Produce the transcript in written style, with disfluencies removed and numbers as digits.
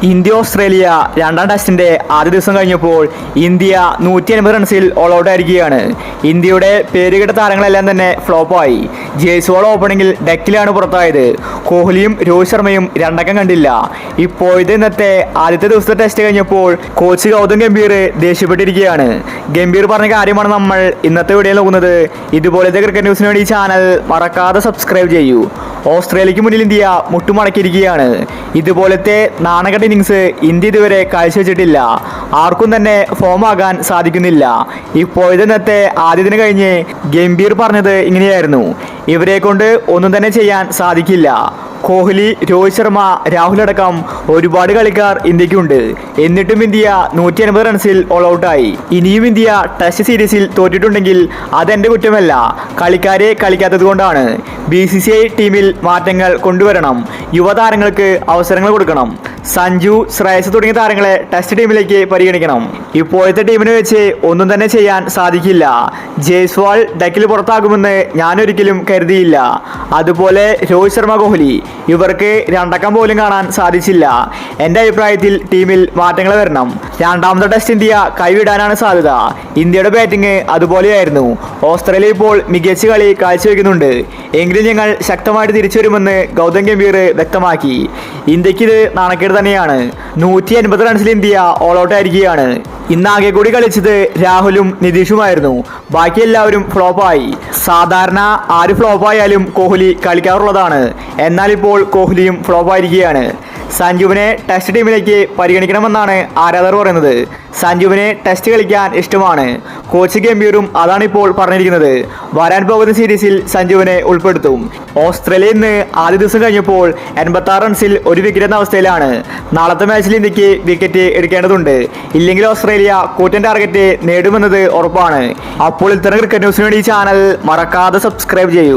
India Australia രണ്ടാം ടെസ്റ്റിന്റെ ആദ്യ ദിവസം കഴിഞ്ഞപ്പോൾ ഇന്ത്യ 150 റൺസിൽ ഓൾ ഔട്ട് ആയിരിക്കുകയാണ്. ഇന്ത്യയുടെ പേരുകേട്ട താരങ്ങളെല്ലാം തന്നെ ഫ്ലോപ്പായി. ജയ്സ്വാൾ ഓപ്പണിംഗിൽ ഡെക്കിലാണ് പുറത്തായത്. കോഹ്ലിയും രോഹിത് ശർമ്മയും രണ്ടക്കം കണ്ടില്ല. ഇപ്പോഴത്തെ ഇന്നത്തെ ആദ്യത്തെ ദിവസത്തെ ടെസ്റ്റ് കഴിഞ്ഞപ്പോൾ കോച്ച് ഗൗതം ഗംഭീർ ദേഷ്യപ്പെട്ടിരിക്കുകയാണ്. ഗംഭീർ പറഞ്ഞ കാര്യമാണ് നമ്മൾ ഇന്നത്തെ വീഡിയോയിൽ നോക്കുന്നത്. ഇതുപോലത്തെ ക്രിക്കറ്റ് ന്യൂസിന് വേണ്ടി ഈ ചാനൽ മറക്കാതെ സബ്സ്ക്രൈബ് ചെയ്യൂ. ഓസ്ട്രേലിയക്ക് മുന്നിൽ ഇന്ത്യ മുട്ടുമടക്കിയിരിക്കുകയാണ്. ഇതുപോലത്തെ നാണക്കെട്ട ഇന്നിങ്സ് ഇന്ത്യ ഇതുവരെ കാഴ്ചവെച്ചിട്ടില്ല. ആർക്കും തന്നെ ഫോം ആകാൻ സാധിക്കുന്നില്ല. ഇപ്പോഴത്തെ ഇന്നത്തെ ആദ്യ ദിനം കഴിഞ്ഞ് ഗംഭീർ പറഞ്ഞത് ഇങ്ങനെയായിരുന്നു: ഇവരെ കൊണ്ട് ഒന്നും തന്നെ ചെയ്യാൻ സാധിക്കില്ല. കോഹ്ലി, രോഹിത് ശർമ്മ, രാഹുൽ അടക്കം ഒരുപാട് കളിക്കാർ ഇന്ത്യക്കുണ്ട്. എന്നിട്ടും ഇന്ത്യ 150 റൺസിൽ ഓൾ ഔട്ടായി. ഇനിയും ഇന്ത്യ ടെസ്റ്റ് സീരീസിൽ തോറ്റിട്ടുണ്ടെങ്കിൽ അതെന്റെ കുറ്റമല്ല, കളിക്കാരെ കളിക്കാത്തത് കൊണ്ടാണ്. BCCI ടീമിൽ മാറ്റങ്ങൾ കൊണ്ടുവരണം. യുവതാരങ്ങൾക്ക് അവസരങ്ങൾ കൊടുക്കണം. സഞ്ജു, ശ്രേയസ് തുടങ്ങിയ താരങ്ങളെ ടെസ്റ്റ് ടീമിലേക്ക് പരിഗണിക്കണം. ഇപ്പോഴത്തെ ടീമിനെ വെച്ച് ഒന്നും തന്നെ ചെയ്യാൻ സാധിക്കില്ല. ജയ്സ്വാൾ ഡെക്കിൽ പുറത്താകുമെന്ന് ഞാനൊരിക്കലും കരുതിയില്ല. അതുപോലെ രോഹിത് ശർമ്മ, കോഹ്ലി ഇവർക്ക് രണ്ടക്കം പോലും കാണാൻ സാധിച്ചില്ല. എൻ്റെ അഭിപ്രായത്തിൽ ടീമിൽ മാറ്റങ്ങൾ വരണം. രണ്ടാമത്തെ ടെസ്റ്റ് ഇന്ത്യ കൈവിടാനാണ് സാധ്യത. ഇന്ത്യയുടെ ബാറ്റിംഗ് അതുപോലെയായിരുന്നു. ഓസ്ട്രേലിയ ഇപ്പോൾ മികച്ച കളി കാഴ്ചവെക്കുന്നുണ്ട്. എങ്കിലും ഞങ്ങൾ ശക്തമായിട്ട് തിരിച്ചു വരുമെന്ന് ഗൗതം ഗംഭീർ വ്യക്തമാക്കി. ഇന്ത്യക്കിത് നാണക്കേട് തന്നെയാണ്. 150 റൺസിൽ ഇന്ത്യ ഓൾ ഔട്ട് ആയിരിക്കുകയാണ്. ഇന്നാകെ കൂടി കളിച്ചത് രാഹുലും നിതീഷുമായിരുന്നു. ബാക്കി എല്ലാവരും ഫ്ലോപ്പായി. സാധാരണ ആര് ഫ്ലോപ്പായാലും കോഹ്ലി കളിക്കാറുള്ളതാണ്. എന്നാൽ ഇപ്പോൾ കോഹ്ലിയും ഫ്ലോപ്പായിരിക്കുകയാണ്. സഞ്ജുവിനെ ടെസ്റ്റ് ടീമിലേക്ക് പരിഗണിക്കണമെന്നാണ് ആരാധകർ പറയുന്നത്. സഞ്ജുവിനെ ടെസ്റ്റ് കളിക്കാൻ ഇഷ്ടമാണ്. കോച്ച് ഗംഭീറും അതാണ് ഇപ്പോൾ പറഞ്ഞിരിക്കുന്നത്. വരാൻ പോകുന്ന സീരീസിൽ സഞ്ജുവിനെ ഉൾപ്പെടുത്തും. ഓസ്ട്രേലിയ ഇന്ന് ആദ്യ ദിവസം കഴിഞ്ഞപ്പോൾ 86 റൺസിൽ ഒരു വിക്കറ്റ് എന്ന അവസ്ഥയിലാണ്. നാളത്തെ മാച്ചിൽ ഇന്ത്യക്ക് വിക്കറ്റ് എടുക്കേണ്ടതുണ്ട്. ഇല്ലെങ്കിൽ ഓസ്ട്രേലിയ കൂറ്റൻ ടാർഗറ്റ് നേടുമെന്നത് ഉറപ്പാണ്. അപ്പോൾ ഇത്തരം ക്രിക്കറ്റ് ന്യൂസിന് വേണ്ടി ഈ ചാനൽ മറക്കാതെ സബ്സ്ക്രൈബ് ചെയ്യൂ.